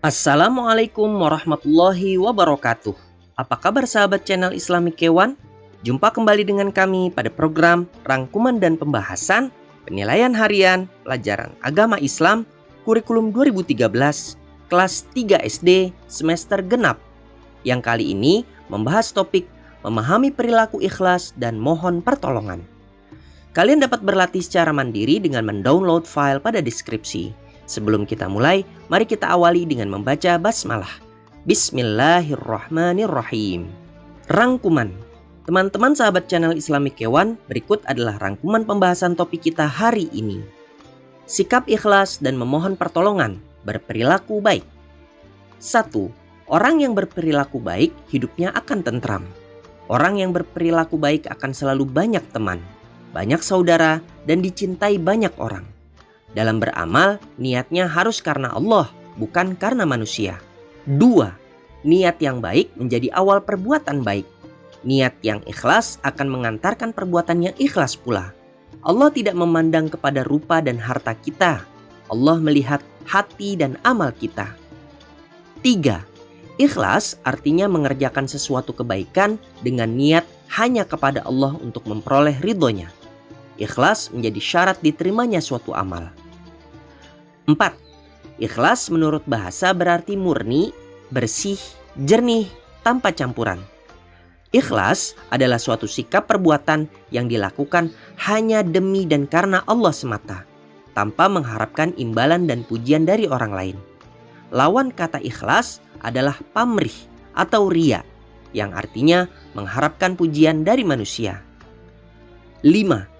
Assalamualaikum warahmatullahi wabarakatuh. Apa kabar sahabat channel Islamic Kewan? Jumpa kembali dengan kami pada program rangkuman dan pembahasan penilaian harian pelajaran agama Islam kurikulum 2013 kelas 3 SD semester genap, yang kali ini membahas topik memahami perilaku ikhlas dan mohon pertolongan. Kalian dapat berlatih secara mandiri dengan mendownload file pada deskripsi. Sebelum kita mulai, mari kita awali dengan membaca basmalah. Bismillahirrahmanirrahim. Rangkuman. Teman-teman sahabat channel Islamic Kewan, berikut adalah rangkuman pembahasan topik kita hari ini. Sikap ikhlas dan memohon pertolongan, berperilaku baik. 1. Orang yang berperilaku baik, hidupnya akan tentram. Orang yang berperilaku baik akan selalu banyak teman, banyak saudara, dan dicintai banyak orang. Dalam beramal, niatnya harus karena Allah, bukan karena manusia. 2. Niat yang baik menjadi awal perbuatan baik. Niat yang ikhlas akan mengantarkan perbuatan yang ikhlas pula. Allah tidak memandang kepada rupa dan harta kita. Allah melihat hati dan amal kita. 3. Ikhlas artinya mengerjakan sesuatu kebaikan dengan niat hanya kepada Allah untuk memperoleh ridhonya. Ikhlas menjadi syarat diterimanya suatu amal. 4. Ikhlas menurut bahasa berarti murni, bersih, jernih, tanpa campuran. Ikhlas adalah suatu sikap perbuatan yang dilakukan hanya demi dan karena Allah semata, tanpa mengharapkan imbalan dan pujian dari orang lain. Lawan kata ikhlas adalah pamrih atau riya, yang artinya mengharapkan pujian dari manusia. 5.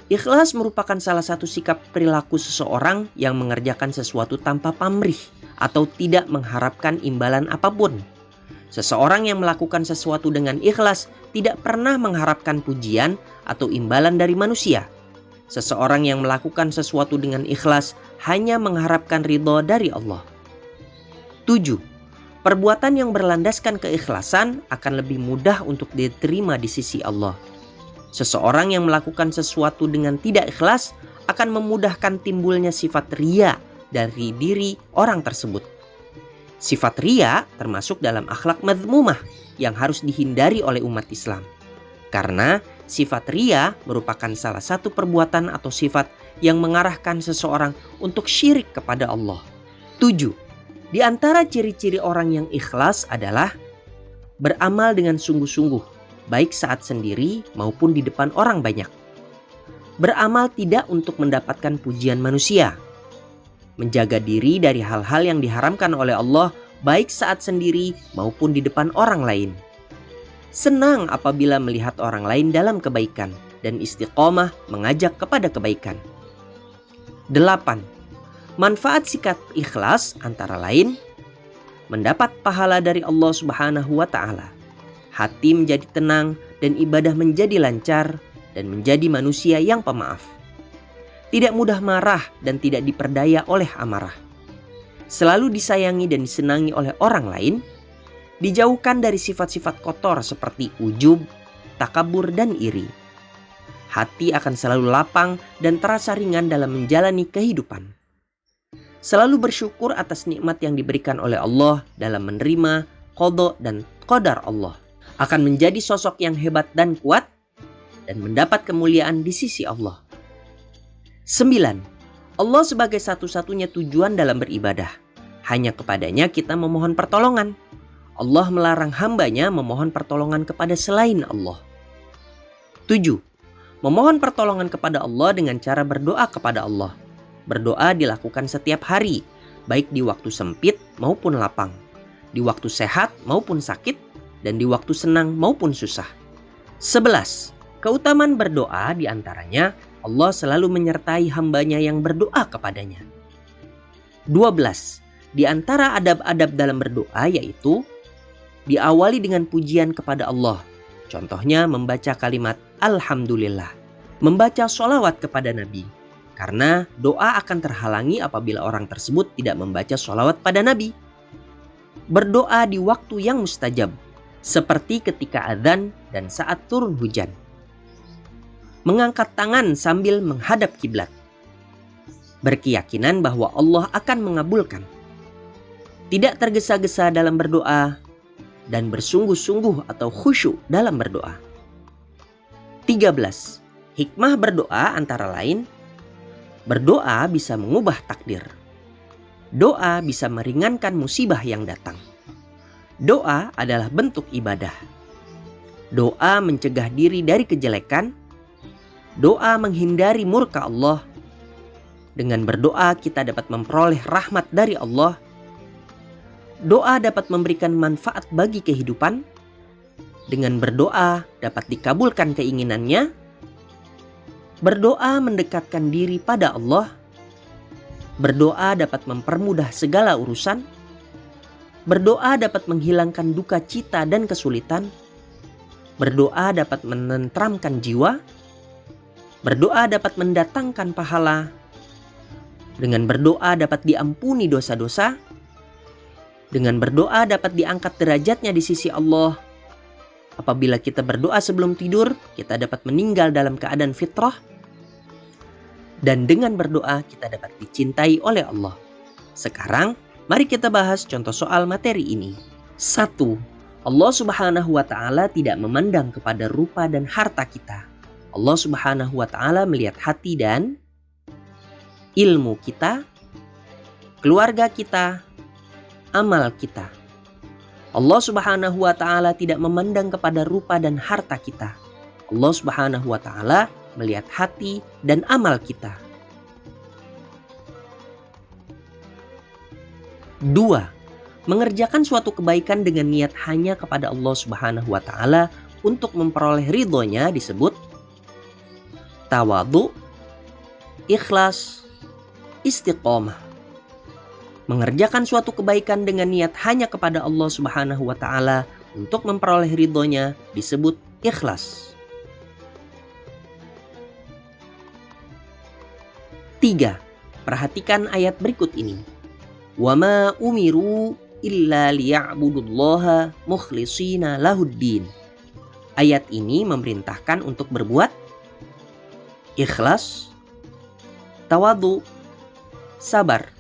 Ikhlas merupakan salah satu sikap perilaku seseorang yang mengerjakan sesuatu tanpa pamrih atau tidak mengharapkan imbalan apapun. Seseorang yang melakukan sesuatu dengan ikhlas tidak pernah mengharapkan pujian atau imbalan dari manusia. Seseorang yang melakukan sesuatu dengan ikhlas hanya mengharapkan ridho dari Allah. 7. Perbuatan yang berlandaskan keikhlasan akan lebih mudah untuk diterima di sisi Allah. Seseorang yang melakukan sesuatu dengan tidak ikhlas akan memudahkan timbulnya sifat riya dari diri orang tersebut. Sifat riya termasuk dalam akhlak madzmumah yang harus dihindari oleh umat Islam. Karena sifat riya merupakan salah satu perbuatan atau sifat yang mengarahkan seseorang untuk syirik kepada Allah. 7. Di antara ciri-ciri orang yang ikhlas adalah beramal dengan sungguh-sungguh, baik saat sendiri maupun di depan orang banyak. Beramal tidak untuk mendapatkan pujian manusia. Menjaga diri dari hal-hal yang diharamkan oleh Allah baik saat sendiri maupun di depan orang lain. Senang apabila melihat orang lain dalam kebaikan dan istiqomah mengajak kepada kebaikan. 8. Manfaat sikap ikhlas antara lain mendapat pahala dari Allah Subhanahu wa Ta'ala. Hati menjadi tenang dan ibadah menjadi lancar dan menjadi manusia yang pemaaf. Tidak mudah marah dan tidak diperdaya oleh amarah. Selalu disayangi dan disenangi oleh orang lain. Dijauhkan dari sifat-sifat kotor seperti ujub, takabur, dan iri. Hati akan selalu lapang dan terasa ringan dalam menjalani kehidupan. Selalu bersyukur atas nikmat yang diberikan oleh Allah dalam menerima qada dan qadar Allah. Akan menjadi sosok yang hebat dan kuat dan mendapat kemuliaan di sisi Allah. 9. Allah sebagai satu-satunya tujuan dalam beribadah. Hanya kepadanya kita memohon pertolongan. Allah melarang hambanya memohon pertolongan kepada selain Allah. 7. Memohon pertolongan kepada Allah dengan cara berdoa kepada Allah. Berdoa dilakukan setiap hari, baik di waktu sempit maupun lapang, di waktu sehat maupun sakit, dan di waktu senang maupun susah. 11. Keutamaan berdoa diantaranya Allah selalu menyertai hambanya yang berdoa kepadanya. 12. Di antara adab-adab dalam berdoa yaitu diawali dengan pujian kepada Allah. Contohnya membaca kalimat Alhamdulillah, membaca sholawat kepada Nabi. Karena doa akan terhalangi apabila orang tersebut tidak membaca sholawat pada Nabi. Berdoa di waktu yang mustajab, seperti ketika adzan dan saat turun hujan. Mengangkat tangan sambil menghadap kiblat. Berkeyakinan bahwa Allah akan mengabulkan. tidak tergesa-gesa dalam berdoa, dan bersungguh-sungguh atau khusyuk dalam berdoa. 13. Hikmah berdoa antara lain, berdoa bisa mengubah takdir. Doa bisa meringankan musibah yang datang. Doa adalah bentuk ibadah. Doa mencegah diri dari kejelekan. Doa menghindari murka Allah. Dengan berdoa kita dapat memperoleh rahmat dari Allah. Doa dapat memberikan manfaat bagi kehidupan. Dengan berdoa dapat dikabulkan keinginannya. Berdoa mendekatkan diri pada Allah. Berdoa dapat mempermudah segala urusan. Berdoa dapat menghilangkan duka cita dan kesulitan. Berdoa dapat menenteramkan jiwa. Berdoa dapat mendatangkan pahala. Dengan berdoa dapat diampuni dosa-dosa. Dengan berdoa dapat diangkat derajatnya di sisi Allah. Apabila kita berdoa sebelum tidur, kita dapat meninggal dalam keadaan fitrah. Dan dengan berdoa kita dapat dicintai oleh Allah. Sekarang, mari kita bahas contoh soal materi ini. 1. Allah Subhanahu wa Ta'ala tidak memandang kepada rupa dan harta kita. Allah Subhanahu wa Ta'ala melihat hati dan ilmu kita, keluarga kita, amal kita. Allah Subhanahu wa Ta'ala tidak memandang kepada rupa dan harta kita. Allah Subhanahu wa Ta'ala melihat hati dan amal kita. 2. Mengerjakan suatu kebaikan dengan niat hanya kepada Allah Subhanahu wa Ta'ala untuk memperoleh ridhonya disebut tawadhu, ikhlas, istiqomah. Mengerjakan suatu kebaikan dengan niat hanya kepada Allah Subhanahu wa Ta'ala untuk memperoleh ridhonya disebut ikhlas. 3. Perhatikan ayat berikut ini. Wa ma umiru illa liya'budullaha mukhlishina lahuddin. Ayat ini memerintahkan untuk berbuat ikhlas, tawadhu, sabar.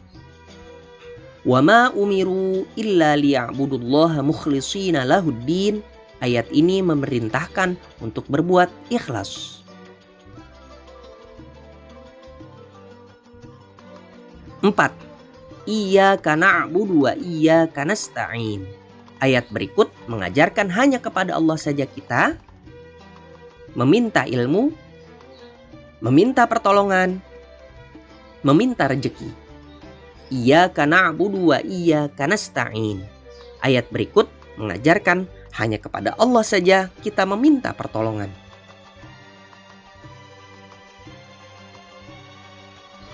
Wa ma umiru illa liya'budullaha mukhlishina lahuddin. Ayat ini memerintahkan untuk berbuat ikhlas. 4. Iyyaka na'budu wa iyyaka nasta'in. Ayat berikut mengajarkan hanya kepada Allah saja kita meminta ilmu, meminta pertolongan, meminta rezeki. Iyyaka na'budu wa iyyaka nasta'in. Ayat berikut mengajarkan hanya kepada Allah saja kita meminta pertolongan.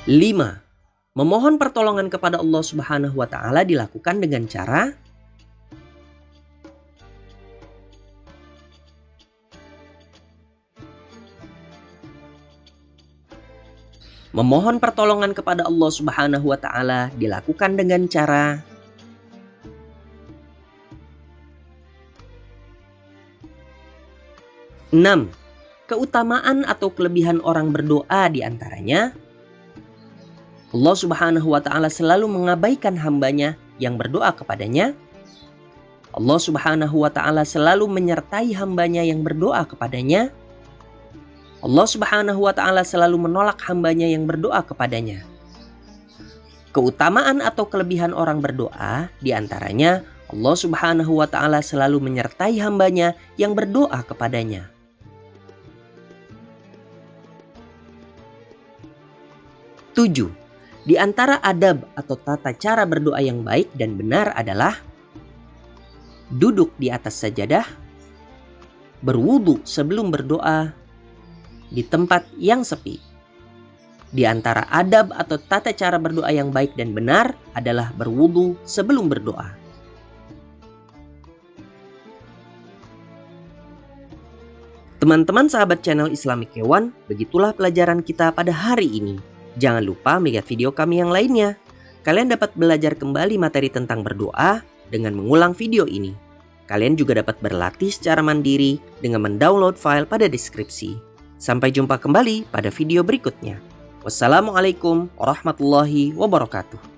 5. Memohon pertolongan kepada Allah Subhanahu wa Ta'ala dilakukan dengan cara memohon pertolongan kepada Allah Subhanahu wa Ta'ala dilakukan dengan cara enam. Keutamaan atau kelebihan orang berdoa diantaranya Allah Subhanahu wa Ta'ala selalu mengabaikan hambanya yang berdoa kepadanya. Allah Subhanahu wa Ta'ala selalu menyertai hambanya yang berdoa kepadanya. Allah Subhanahu wa Ta'ala selalu menolak hambanya yang berdoa kepadanya. Keutamaan atau kelebihan orang berdoa diantaranya Allah Subhanahu wa Ta'ala selalu menyertai hambanya yang berdoa kepadanya. 7. Di antara adab atau tata cara berdoa yang baik dan benar adalah duduk di atas sajadah, berwudu sebelum berdoa, di tempat yang sepi. Di antara adab atau tata cara berdoa yang baik dan benar adalah berwudu sebelum berdoa. Teman-teman sahabat channel Islamic Kewan, begitulah pelajaran kita pada hari ini. Jangan lupa melihat video kami yang lainnya. Kalian dapat belajar kembali materi tentang berdoa dengan mengulang video ini. Kalian juga dapat berlatih secara mandiri dengan mendownload file pada deskripsi. Sampai jumpa kembali pada video berikutnya. Wassalamualaikum warahmatullahi wabarakatuh.